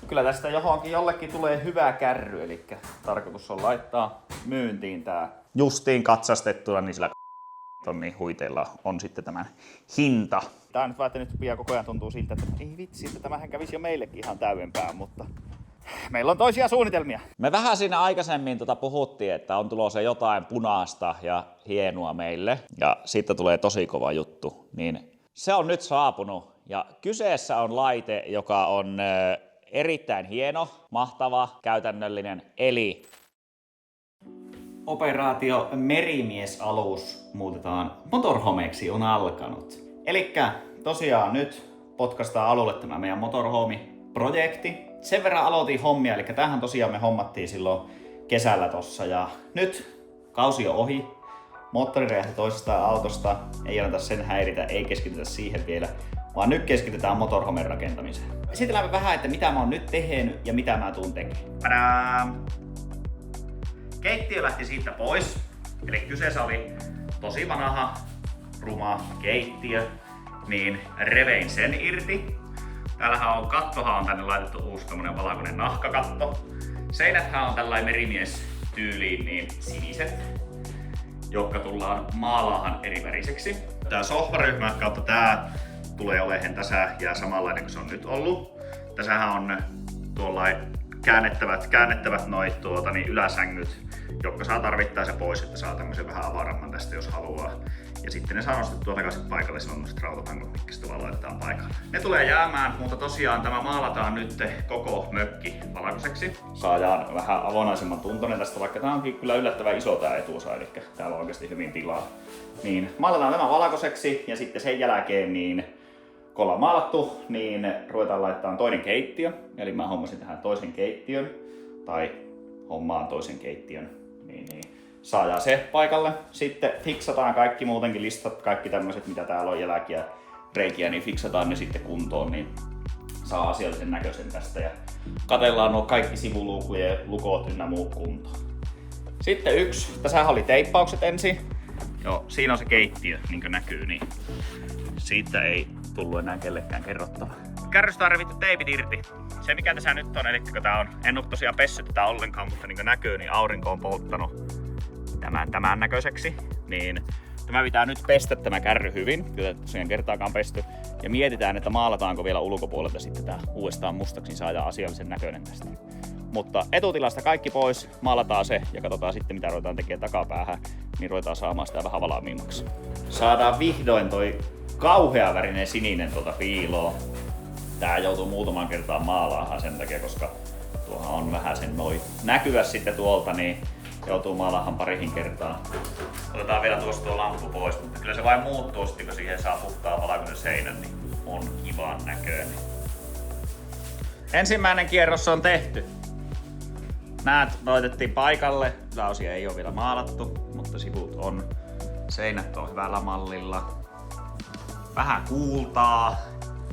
Kyllä tästä jollekin tulee hyvä kärry, eli tarkoitus on laittaa myyntiin tää justiin katsastettuna, niin sillä tonnin huiteilla on sitten tämän hinta. Tää nyt nyt pian koko ajan tuntuu siltä, että ei vitsi, että tämähän kävisi jo meillekin ihan täydempään, mutta meillä on toisia suunnitelmia. Me vähän siinä aikaisemmin puhuttiin, että on tulossa jotain punaista ja hienoa meille, ja siitä tulee tosi kova juttu, niin se on nyt saapunut, ja kyseessä on laite, joka on erittäin hieno, mahtava, käytännöllinen, eli operaatio Merimies-alus muutetaan motorhomeeksi on alkanut. Elikkä tosiaan nyt potkastaan alulle tämä meidän motorhome-projekti. Sen verran aloitin hommia, eli tämähän tosiaan me hommattiin silloin kesällä tossa, ja nyt kausi on ohi. Moottori räjähti toisesta autosta, ei anneta sen häiritä, ei keskitytä siihen vielä, vaan nyt keskitytään motorhomen rakentamiseen. Esitellään vähän, että mitä mä oon nyt tehnyt ja mitä mä tuun tekemään. Padam! Keittiö lähti siitä pois, eli kyseessä oli tosi vanha, ruma keittiö, niin revein sen irti. Täällähän on kattohan on tänne laitettu uusi tommonen valkoinen nahkakatto. Seinäthän on tällainen merimies-tyyliin niin siniset, jotka tullaan maalaahan eri väriseksi. Tää sohvaryhmä kautta tää tulee olemaan tässä ja samanlainen kuin se on nyt ollut. Tässähän on tuollain käännettävät noit yläsängyt, jotka saa tarvittaessa pois, että saa tämmöisen vähän avaramman tästä jos haluaa. Ja sitten ne saa nostettua takaisin paikalle, siinä on noista rautatangot, mitkä sitten vaan laitetaan paikalle. Ne tulee jäämään, mutta tosiaan tämä maalataan nyt koko mökki valkoiseksi. Saadaan vähän avonaisemman tuntoinen tästä, vaikka tää onkin kyllä yllättävän iso tää etuosa, eli täällä on oikeasti hyvin tilaa. Niin maalataan tämä valkoiseksi ja sitten sen jälkeen niin kun ollaan maalattu, niin ruvetaan laittamaan toinen keittiö. Eli mä hommasin tähän toisen keittiön, tai hommaan toisen keittiön, niin saadaan se paikalle. Sitten fiksataan kaikki muutenkin listat, kaikki tämmöiset mitä täällä on jälkiä, reikiä, niin fiksataan ne sitten kuntoon, niin saa asiallisen näköisen tästä. Ja katellaan nuo kaikki sivuluukujen lukot ynnä muut kuntoon. Sitten tässähän oli teippaukset ensin. Joo, siinä on se keittiö, niin kuin näkyy, niin siitä ei tullut enää kellekään kerrottava. Kärrystä on revitty teipit irti. Se mikä tässä nyt on, eli kun tää on, en oo tosiaan pessyt tätä ollenkaan, mutta niin kuin näkyy, niin aurinko on polttanut tämän näköiseksi. Niin tämä pitää nyt pestä tämä kärry hyvin, jota tosiaan kertaakaan pesty. Ja mietitään, että maalataanko vielä ulkopuolelta sitten tää uudestaan mustaksi, niin saadaan asiallisen näköinen tästä. Mutta etutilasta kaikki pois, maalataan se ja katsotaan sitten mitä ruvetaan tekemään takapäähän, niin ruvetaan saamaan sitä vähän valaamimmaksi. Saadaan vihdoin toi kauhea värinen sininen piiloon. Tää joutuu muutaman kertaan maalaamaan sen takia, koska tuohan on vähän sen noin näkyä sitten tuolta, niin joutuu maalaamaan parihin kertaan. Otetaan vielä tuosta tuo lamppu pois, mutta kyllä se vain muuttuu sitten, kun siihen saa puhtaan valkoinen seinän, niin on kivan näköinen. Ensimmäinen kierros on tehty. Näät noitettiin paikalle, yläosia ei ole vielä maalattu, mutta sivut on. Seinät on hyvällä mallilla. Vähän kuultaa.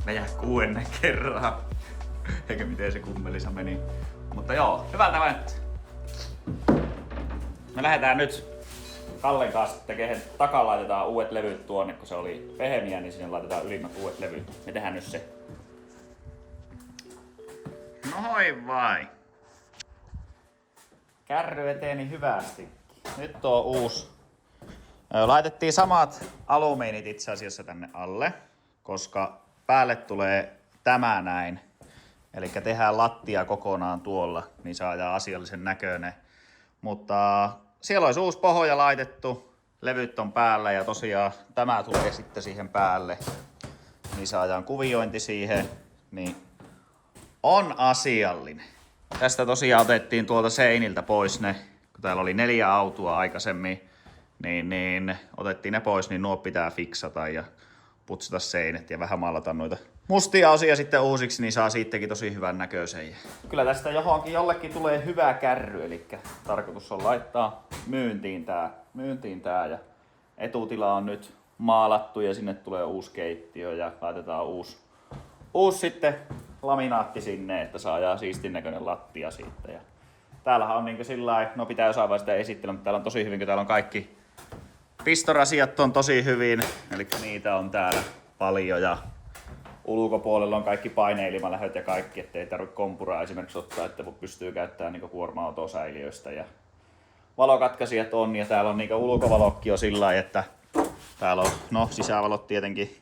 Meidän 6. kerran. Eikä miten se kummelisa meni. Mutta joo, hyvältä näyttää. Me lähdetään nyt Kallen kanssa tekemään, takaa laitetaan uudet levyt tuonne, kun se oli pehmeä, niin sinne laitetaan ylimmät uudet levyt. Me tehdään nyt se. Noin vai. Kärry eteni hyvästi. Nyt on uusi. Laitettiin samat alumiinit itse asiassa tänne alle, koska päälle tulee tämä näin. Eli tehdään lattia kokonaan tuolla, niin saadaan asiallisen näköinen. Mutta siellä olisi uusi pohja laitettu, levyt on päällä ja tosiaan tämä tulee sitten siihen päälle. Niin saadaan kuviointi siihen, niin on asiallinen. Tästä tosiaan otettiin tuolta seiniltä pois ne, kun täällä oli 4 autoa aikaisemmin, niin otettiin ne pois, niin nuo pitää fiksata ja putsata seinät ja vähän maalata noita mustia osia sitten uusiksi, niin saa siitäkin tosi hyvän näköisen. Kyllä tästä jollekin tulee hyvä kärry, eli tarkoitus on laittaa myyntiin tää ja etutila on nyt maalattu ja sinne tulee uusi keittiö ja laitetaan uusi sitten laminaatti sinne, että saadaan siistin näköinen lattia siitä. Ja täällähän on niinku sillai, no pitää jossain vaiheessa sitä esitellä, mutta täällä on tosi hyvin, kun täällä on kaikki pistorasiat on tosi hyvin, eli niitä on täällä paljon ja ulkopuolella on kaikki paineilmalähöt ja kaikki, ettei tarvitse kompuraa esimerkiksi ottaa, että pystyy käyttämään niin kuorma-autosäiliöistä ja valokatkaisijat on ja täällä on niin ulkovalokki jo sillä lailla, että täällä on sisävalot tietenkin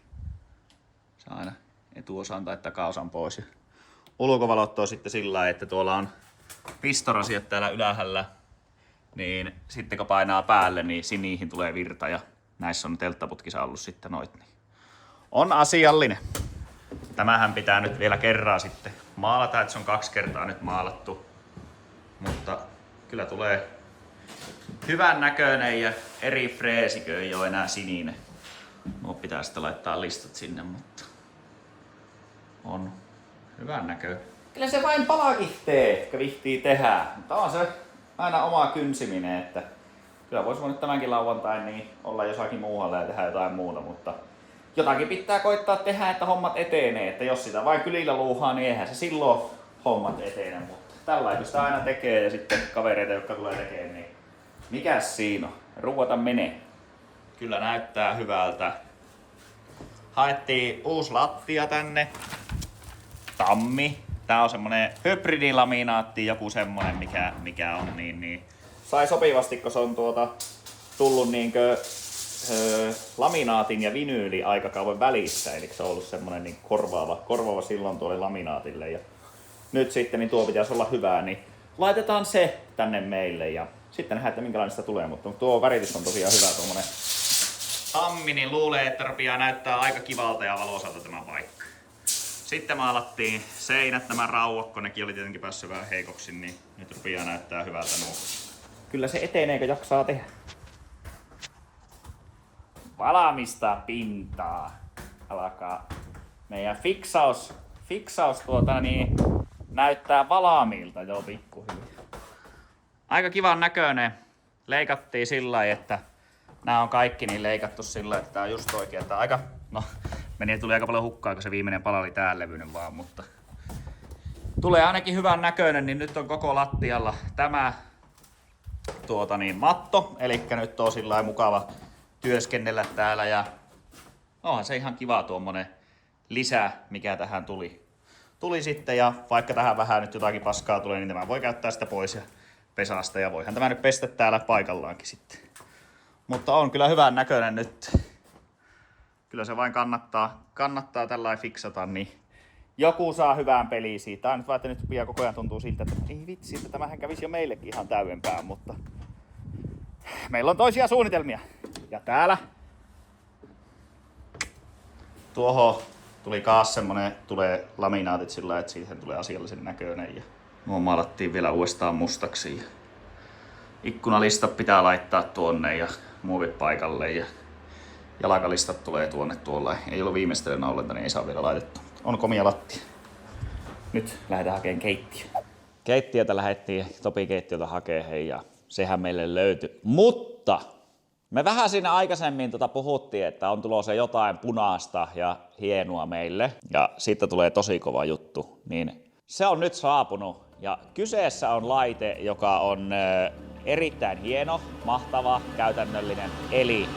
saa aina etuosan tai takaosan pois. Ja ulkovalot on sitten sillä lailla, että tuolla on pistorasiat täällä ylhäällä, niin sitten kun painaa päälle, niin niihin tulee virta ja näissä on telttaputkissa ollut sitten noit. Niin on asiallinen. Tämähän pitää nyt vielä kerran sitten maalata, että se on 2 kertaa nyt maalattu. Mutta kyllä tulee hyvän näköinen ja eri freesikö ei ole enää sininen. Nuo pitää sitten laittaa listat sinne, mutta on hyvän näköinen. Kyllä se vain palakitee, kun vihtii tehdä. Mutta on se aina oma kynsiminen, että kyllä voisi voinut tämänkin lauantain niin olla jossakin muualla ja tehdä jotain muuta, mutta jotakin pitää koittaa tehdä, että hommat etenee. Että jos sitä vain kylillä luuhaa, niin eihän se silloin hommat etene. Mutta tällaista sitä aina tekee ja sitten kavereita, jotka tulee tekemään, niin mikäs siinä on? Ruuata menee. Kyllä näyttää hyvältä. Haettiin uusi lattia tänne. Tammi. Tää on semmonen hybridilaminaatti, joku semmonen mikä on niin. Sai sopivasti, kun se on tullut niinkö laminaatin ja vinyyli aikakauden välissä, eli se on ollut semmonen niin korvaava silloin tuolle laminaatille. Ja nyt sitten niin tuo pitäisi olla hyvää, niin laitetaan se tänne meille ja sitten nähdään, että minkälainen sitä tulee, mutta tuo väritys on tosiaan hyvä tuommoinen tammi, niin luulee, että rupeaa näyttää aika kivalta ja valoisalta tämä paikka. Sitten maalattiin seinät, nämä rauokko, nekin oli tietenkin päässyt vähän heikoksi, niin nyt rupeaa näyttää hyvältä nuo. Kyllä se etenee, kun jaksaa tehdä. Valmista pintaa. Alkaa meidän fiksaus näyttää valmiilta jo pikkuhiljaa. Aika kivan näköinen. Leikattiin sillä lailla, että nämä on kaikki niin leikattu sillä lailla, että tää on just oikein, että tuli aika paljon hukkaa, kun se viimeinen pala oli tää levyinen vaan, mutta tulee ainakin hyvän näköinen, niin nyt on koko lattialla tämä matto, eli nyt on sillä lailla mukava työskennellä täällä ja onhan se ihan kiva tuommoinen lisä, mikä tähän tuli sitten ja vaikka tähän vähän nyt jotakin paskaa tulee, niin tämä voi käyttää sitä pois ja pesasta ja voihan tämä nyt pestä täällä paikallaankin sitten. Mutta on kyllä hyvän näköinen nyt. Kyllä se vain kannattaa tällainen fiksata, niin joku saa hyvään peliin siitä. Tää nyt vaan, että nyt pian koko ajan tuntuu siltä, että ei vitsi, että tämähän kävisi jo meillekin ihan täydempään, mutta meillä on toisia suunnitelmia. Ja täällä tuohon tuli taas semmonen, tulee laminaatit sillä, että siihen tulee asiallisen näköinen ja nuo maalattiin vielä uudestaan mustaksi. Ja ikkunalistat pitää laittaa tuonne ja muovit paikalle ja jalkalistat tulee tuolla. Ei ollut viimeistelen ollenkaan, niin ei saa vielä laitettu. On komia lattia. Nyt lähdetään hakemaan keittiö. Keittiötä lähdettiin Topi-keittiöltä hakemaan ja sehän meille löytyi. Mutta me vähän siinä aikaisemmin puhuttiin, että on tulossa jotain punaista ja hienoa meille. Ja siitä tulee tosi kova juttu. Niin se on nyt saapunut. Ja kyseessä on laite, joka on erittäin hieno, mahtava, käytännöllinen. Eli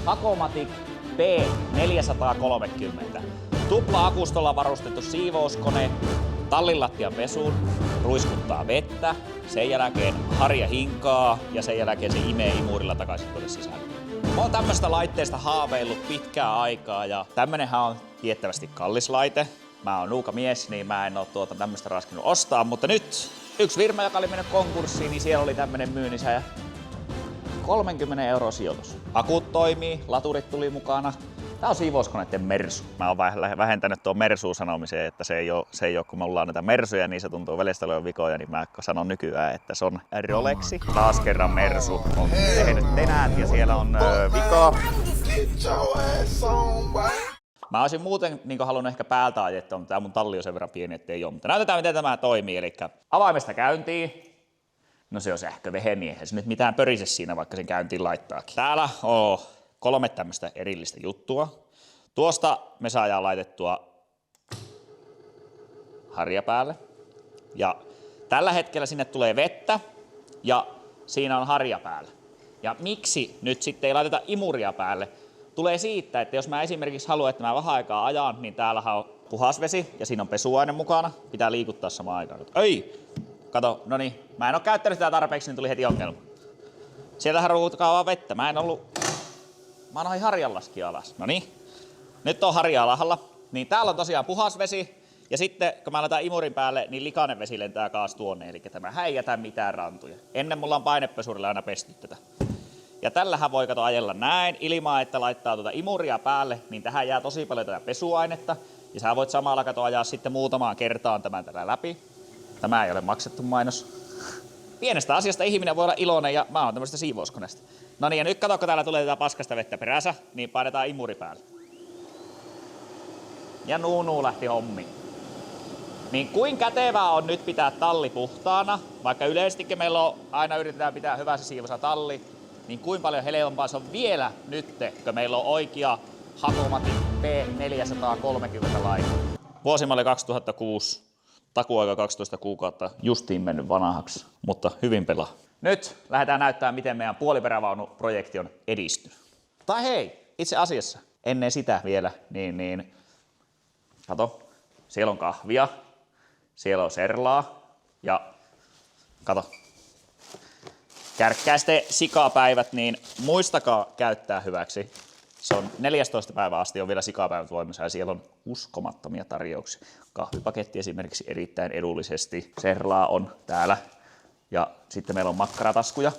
Hakomatic P430. Tupla-akustolla varustettu siivouskone, tallinlattian pesuun, ruiskuttaa vettä, sen jälkeen harja hinkaa ja sen jälkeen se imee imurilla takaisin tuonne sisälle. Mä oon tämmöstä laitteesta haaveillut pitkää aikaa ja tämmönenhän on tiettävästi kallis laite. Mä oon nuuka mies, niin mä en oo tämmöstä raskinut ostaa, mutta nyt yksi firma, joka oli mennyt konkurssiin, niin siellä oli tämmönen myynnissä ja 30 € sijoitus. Akut toimii, laturit tuli mukana. Tää on siivouskoneiden Mersu. Mä oon vähentänyt tuon Mersu-sanomiseen, että se ei oo kun me ollaan näitä Mersuja, niin se tuntuu välistä olevan vikoja, niin mä sanon nykyään, että se on Rolexi. Taas kerran Mersu on tehnyt tenät ja siellä on vika. Mä olisin muuten halunnut ehkä päältä ajettua, mutta tää mun talli on sen verran pieni, ettei oo. Mutta näytetään miten tämä toimii. Eli avaimesta käyntiin. No se on sähkövehe, niin eihän se nyt mitään pörise siinä, vaikka sen käyntiin laittaakin. Täällä on 3 tämmöistä erillistä juttua. Tuosta me saadaan laitettua harja päälle. Ja tällä hetkellä sinne tulee vettä ja siinä on harja päällä. Ja miksi nyt sitten ei laiteta imuria päälle, tulee siitä, että jos mä esimerkiksi haluan, että mä vähän aikaa ajan, niin täällähän on puhas vesi ja siinä on pesuaine mukana. Pitää liikuttaa samaan aikaan. Ei! Kato, no niin. Mä en oo käyttänyt sitä tarpeeksi, niin tuli heti ongelma. Sieltähän ruutukaa vaan vettä. Mä oon harjallaskin alas. No niin. Nyt on harja alhaalla. Niin täällä on tosiaan puhas vesi. Ja sitten kun mä laitan imurin päälle, niin likainen vesi lentää kaas tuonne. Eli tämä ei jätä mitään rantuja. Ennen mulla on painepesurilla aina pesty tätä. Ja tällähän voi ajella näin ilman, että laittaa tuota imuria päälle, niin tähän jää tosi paljon tätä pesuainetta. Ja sä voit samalla ajaa sitten muutamaan kertaan tämän tällä läpi. Tämä ei ole maksettu mainos. Pienestä asiasta ihminen voi olla iloinen ja mä oon tämmöistä siivouskoneesta. No niin, ja nyt kato, kun täällä tulee tätä paskasta vettä perässä, niin painetaan imuri päälle. Ja nuu lähti hommiin. Niin kuin kätevää on nyt pitää talli puhtaana, vaikka yleisestikin meillä on, aina yritetään pitää hyvä se siivosa talli, niin kuin paljon helpompaa se on vielä nyt, kun meillä on oikea Hakomatin P430 laite. Vuosimalli 2006, takuaika 12 kuukautta, justiin mennyt vanhaksi, mutta hyvin pelaa. Nyt lähdetään näyttämään, miten meidän puoliperävaunuprojekti on edistynyt. Tai hei, itse asiassa, ennen sitä vielä, niin kato, siellä on kahvia, siellä on serlaa ja kato, kärkkäisten sikapäivät, niin muistakaa käyttää hyväksi. Se on 14. päivä asti on vielä sikapäivät voimassa ja siellä on uskomattomia tarjouksia. Kahvipaketti esimerkiksi erittäin edullisesti. Serlaa on täällä ja sitten meillä on makkarataskuja.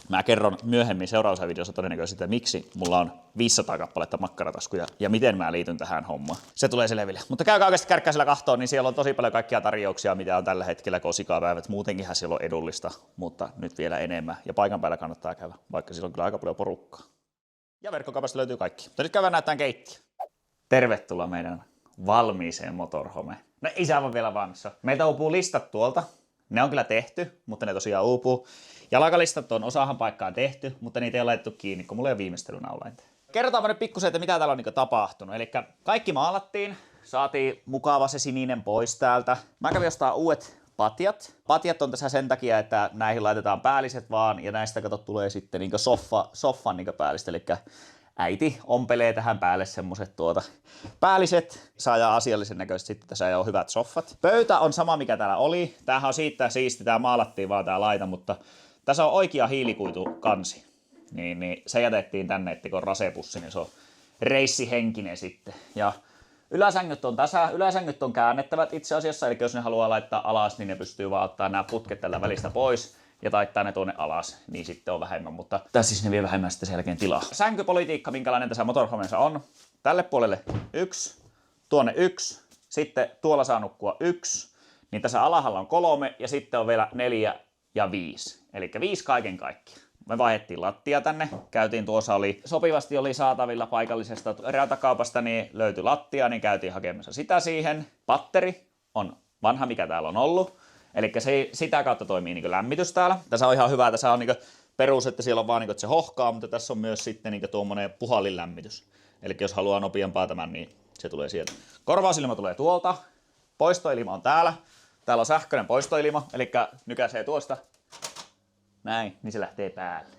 Mä kerron myöhemmin seuraavassa videossa todennäköisesti, että miksi mulla on 500 kappaletta makkarataskuja ja miten mä liityn tähän hommaan. Se tulee selville. Mutta käykää oikeasti Kärkkäisellä kahtoon, niin siellä on tosi paljon kaikkia tarjouksia, mitä on tällä hetkellä, kun on sikapäivät. Muutenkinhän siellä on edullista, mutta nyt vielä enemmän. Ja paikan päällä kannattaa käydä, vaikka siellä on kyllä aika paljon porukkaa. Ja verkkokaupasta löytyy kaikki. Mutta nyt käydään näyttämään keittiö. Tervetuloa meidän valmiiseen motorhomeen. No ei se aivan vielä valmissa. Meiltä uupuu listat tuolta. Ne on kyllä tehty, mutta ne tosiaan uupuu. Jalkalistat on osahan paikkaan tehty, mutta niitä ei ole laitettu kiinni, kun mulla ei ole viimeistelynaulainta. Kerrotaanpa nyt pikkusen, että mitä täällä on tapahtunut. Eli kaikki maalattiin, saatiin mukava se sininen pois täältä. Mä kävin ostaa uudet patjat. Patjat on tässä sen takia, että näihin laitetaan päälliset vaan, ja näistä kato tulee sitten soffan päälliset. Eli äiti ompelee tähän päälle semmoset päälliset, saa asiallisen näköisesti, sitten tässä on hyvät soffat. Pöytä on sama mikä täällä oli. Tämähän on siitä siisti, tää maalattiin vaan tää laita, mutta tässä on oikea hiilikuitu kansi. Niin se jätettiin tänne, että kun on rasepussi, niin se on reissihenkinen sitten. Ja yläsängyt on tässä, yläsängyt on käännettävät itse asiassa, eli jos ne haluaa laittaa alas, niin ne pystyy vaan ottaa nämä putket tällä välistä pois ja taittaa ne tuonne alas, niin sitten on vähemmän, mutta tässä siis ne vie vähemmän sitten sen jälkeen tilaa. Sänkypolitiikka, minkälainen tässä motorhomessa on. Tälle puolelle 1, tuonne 1, sitten tuolla saa nukkua 1, niin tässä alhaalla on 3 ja sitten on vielä 4 ja 5, eli 5 kaiken kaikkiaan. Me vaihdettiin lattia tänne, käytiin tuossa sopivasti oli saatavilla paikallisesta räätäkaupasta, niin löytyi lattia, niin käytiin hakemassa sitä siihen. Patteri on vanha, mikä täällä on ollut, eli sitä kautta toimii niin lämmitys täällä. Tässä on ihan hyvä, tässä on niin perus, että siellä on vaan niin että se hohkaa, mutta tässä on myös sitten niin tuommoinen puhallinlämmitys. Eli jos haluaa nopeampaa tämän, niin se tulee sieltä. Korvausilma tulee tuolta, poistoilma on täällä. Täällä on sähköinen poistoilma, eli nykäisee tuosta. Näin, niin se lähtee päälle.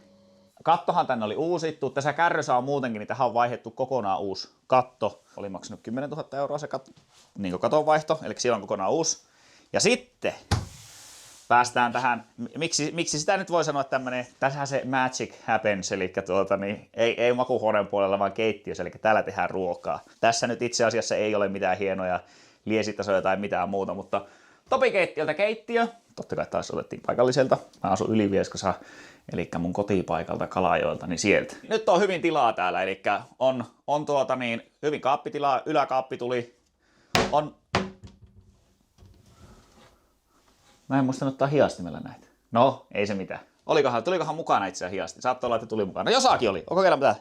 Kattohan tänne oli uusittu. Tässä kärryssä on muutenkin, niin tähän on vaihdettu kokonaan uusi katto. Oli maksanut 10 000 euroa se niin katonvaihto, eli siellä on kokonaan uusi. Ja sitten päästään tähän, miksi sitä nyt voi sanoa tämmönen, tässähän se magic happens, eli ei makuuhuoneen puolella, vaan keittiössä, eli täällä tehdään ruokaa. Tässä nyt itse asiassa ei ole mitään hienoja liesitasoja tai mitään muuta, mutta Topi-keittiöltä keittiö. Totta kai taas otettiin paikalliselta. Mä asun Ylivieskassa, eli mun kotipaikalta Kalajoelta, niin sieltä. Nyt on hyvin tilaa täällä, eli on hyvin kaappitilaa. Yläkaappi tuli. Mä en muistanut ottaa hiastimella näitä. No, ei se mitään. Tulikohan mukana itse asiassa hiasti? Saattaa olla, että tuli mukana. No jossakin oli. Onko vielä mitä?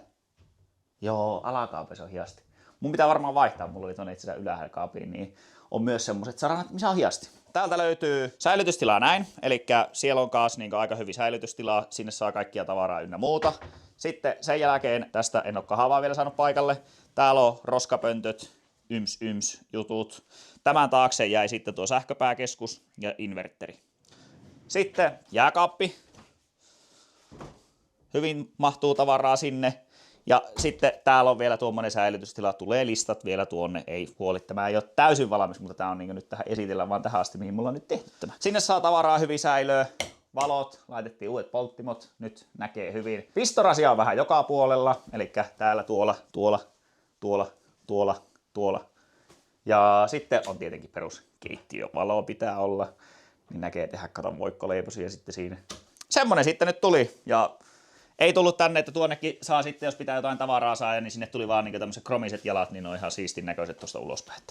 Joo, alakaapissa on hiasti. Mun pitää varmaan vaihtaa. Mulla oli tuonne itse asiassa yläkaapiin, niin on myös semmoset saranat, missä on hiasti. Täältä löytyy säilytystilaa näin, eli siellä on taas aika hyvin säilytystilaa, sinne saa kaikkia tavaraa ynnä muuta. Sitten sen jälkeen, tästä en ole kahvaa vielä saanut paikalle, täällä on roskapöntöt, yms jutut. Tämän taakse jäi sitten tuo sähköpääkeskus ja inverteri. Sitten jääkaappi, hyvin mahtuu tavaraa sinne. Ja sitten täällä on vielä tuommoinen säilytystila, tulee listat vielä tuonne, ei huoli, tämä ei ole täysin valmis, mutta tää on niin nyt tähän esitellään vaan tähän asti, mihin mulla on nyt tehty tämä. Sinne saa tavaraa hyvin säilöä, valot, laitettiin uudet polttimot, nyt näkee hyvin. Pistorasia on vähän joka puolella, eli täällä tuolla. Ja sitten on tietenkin peruskeittiövalo pitää olla, niin näkee tehdä katon moikkoleiposia sitten siinä. Semmonen sitten nyt tuli, ja ei tullut tänne, että tuonnekin saa sitten, jos pitää jotain tavaraa saada, niin sinne tuli vaan niin tämmöiset kromiset jalat, niin ne on ihan siistin näköiset tuosta ulospäin.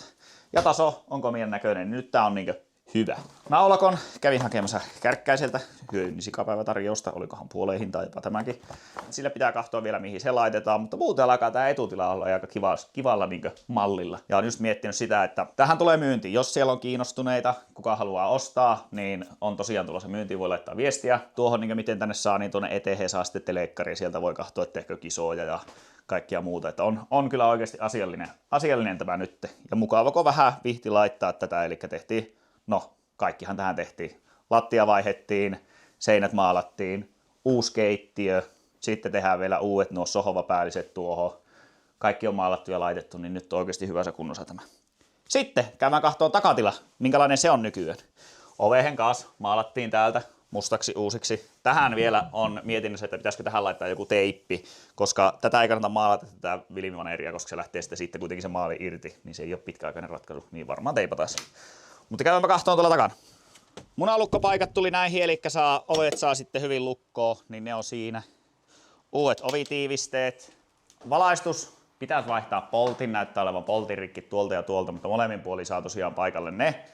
Ja taso on komian näköinen, niin nyt tää on niin hyvä. Naulakon kävin hakemassa Kärkkäiseltä, hyödynnin sikapäivätarjousta, olikohan puoleen hintaa jopa tämäkin. Sillä pitää katsoa vielä mihin se laitetaan, mutta muuten alkaa tää etutila olla aika kivalla niin mallilla. Ja on just miettinyt sitä, että tähän tulee myynti. Jos siellä on kiinnostuneita, kuka haluaa ostaa, niin on tosiaan tulossa myyntiin, voi laittaa viestiä. Tuohon niin miten tänne saa, niin tuonne eteen saa sitten telekari, sieltä voi katsoa, että tehkö kisoja ja kaikkia muuta. Että on kyllä oikeasti asiallinen tämä nyt. Ja mukavako vähän vihti laittaa tätä, eli tehtiin. No, kaikkihan tähän tehtiin. Lattia vaihettiin, seinät maalattiin, uusi keittiö, sitten tehdään vielä uudet nuo sohvapäälliset tuohon. Kaikki on maalattu ja laitettu, niin nyt on oikeasti hyvässä kunnossa tämä. Sitten käydään katsomaan takatila, minkälainen se on nykyään. Ovehen kanssa maalattiin täältä mustaksi uusiksi. Tähän vielä on mietinnössä, että pitäisikö tähän laittaa joku teippi, koska tätä ei kannata maalata tätä vilmivaneria, koska se lähtee sitten kuitenkin se maali irti, niin se ei ole pitkäaikainen ratkaisu, niin varmaan teipataan se. Mutta käydäänpä kahtoon tuolla takana. Munalukkopaikat tuli näihin, eli ovet saa sitten hyvin lukkoon, niin ne on siinä. Uudet ovitiivisteet. Valaistus. Pitäisi vaihtaa poltin, näyttää olevan poltin rikki tuolta ja tuolta, mutta molemmin puolin saa tosiaan paikalle ne.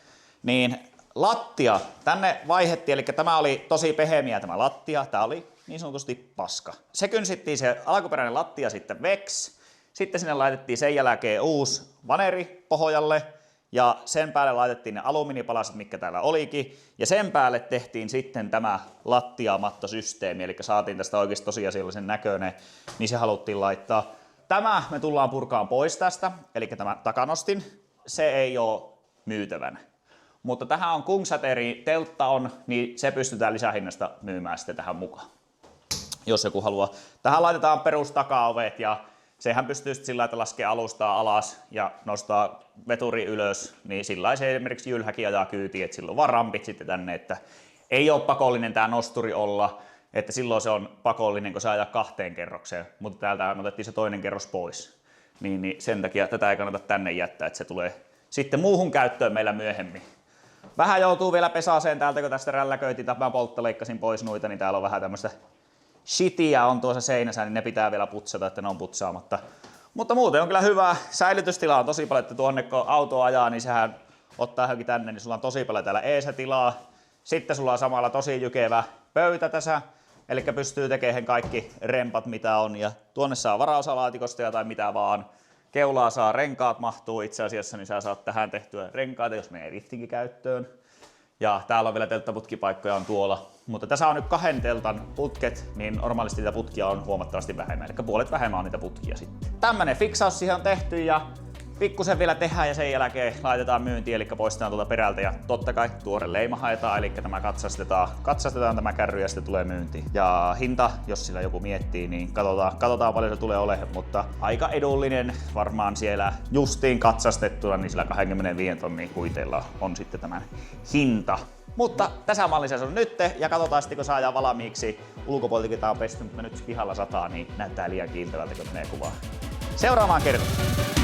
Niin lattia. Tänne vaihettiin, eli tämä oli tosi pehmeä tämä lattia. Tämä oli niin sanotusti paska. Se kynsittiin se alkuperäinen lattia sitten veksi. Sitten sinne laitettiin sen jälkeen uusi vaneri pohjalle. Ja sen päälle laitettiin ne alumiinipalaset, mitkä täällä olikin. Ja sen päälle tehtiin sitten tämä lattiamattosysteemi, eli saatiin tästä oikeasti tosiasiallisen näköinen, niin se haluttiin laittaa. Tämä me tullaan purkaan pois tästä, eli tämä takanostin, se ei ole myytävänä. Mutta tähän on Kungsäteri teltta on, niin se pystytään lisähinnasta myymään sitten tähän mukaan. Jos joku haluaa. Tähän laitetaan perustakaovet ja sehän pystyy sitten sillä, että laskee alustaa alas ja nostaa veturi ylös, niin sillä se esimerkiksi jylhäkin ajaa kyytiin, että silloin vaan rampit sitten tänne, että ei ole pakollinen tämä nosturi olla, että silloin se on pakollinen, kun se ajaa 2 kerrokseen, mutta täältä otettiin se toinen kerros pois. Niin sen takia tätä ei kannata tänne jättää, että se tulee sitten muuhun käyttöön meillä myöhemmin. Vähän joutuu vielä pesaaseen täältä, kun tästä rälläköitiin, mä polttaleikkasin pois noita, niin täällä on vähän tämmöistä shittiä on tuossa seinässä, niin ne pitää vielä putsata, että ne on putsaamatta. Mutta muuten on kyllä hyvä. Säilytystila on tosi paljon, että tuonne kun auto ajaa, niin sehän ottaa johonkin tänne, niin sulla on tosi paljon täällä eessä tilaa. Sitten sulla on samalla tosi jykevä pöytä tässä, eli pystyy tekemään kaikki rempat mitä on. Ja tuonne saa varaosalaatikosta tai mitä vaan. Keulaa saa, renkaat mahtuu itse asiassa, niin sä saat tähän tehtyä renkaita, jos menee riftinkin käyttöön. Ja täällä on vielä telttaputkipaikkoja on tuolla. Mutta tässä on nyt 2 teltan putket, niin normaalisti niitä putkia on huomattavasti vähemmän. Eli puolet vähemmän on niitä putkia sitten. Tämmönen fiksaus siihen on tehty ja pikkusen vielä tehdään ja sen jälkeen laitetaan myyntiin, eli poistetaan tuolta perältä. Ja totta kai tuore leima haetaan, eli tämä katsastetaan tämä kärry ja sitten tulee myyntiin. Ja hinta, jos sillä joku miettii, niin katsotaan paljon se tulee olemaan, mutta aika edullinen varmaan siellä justiin katsastettuna, niin sillä 25 tonnin huiteilla on sitten tämän hinta. Mutta tässä mallissa se on nyt ja katsotaan sitten kun saadaan valmiiksi. Ulkopuoleltakin tää on pesty, mutta nyt pihalla sataa, niin näyttää liian kiiltävältä kun menee kuvaan. Seuraavaan kertaan!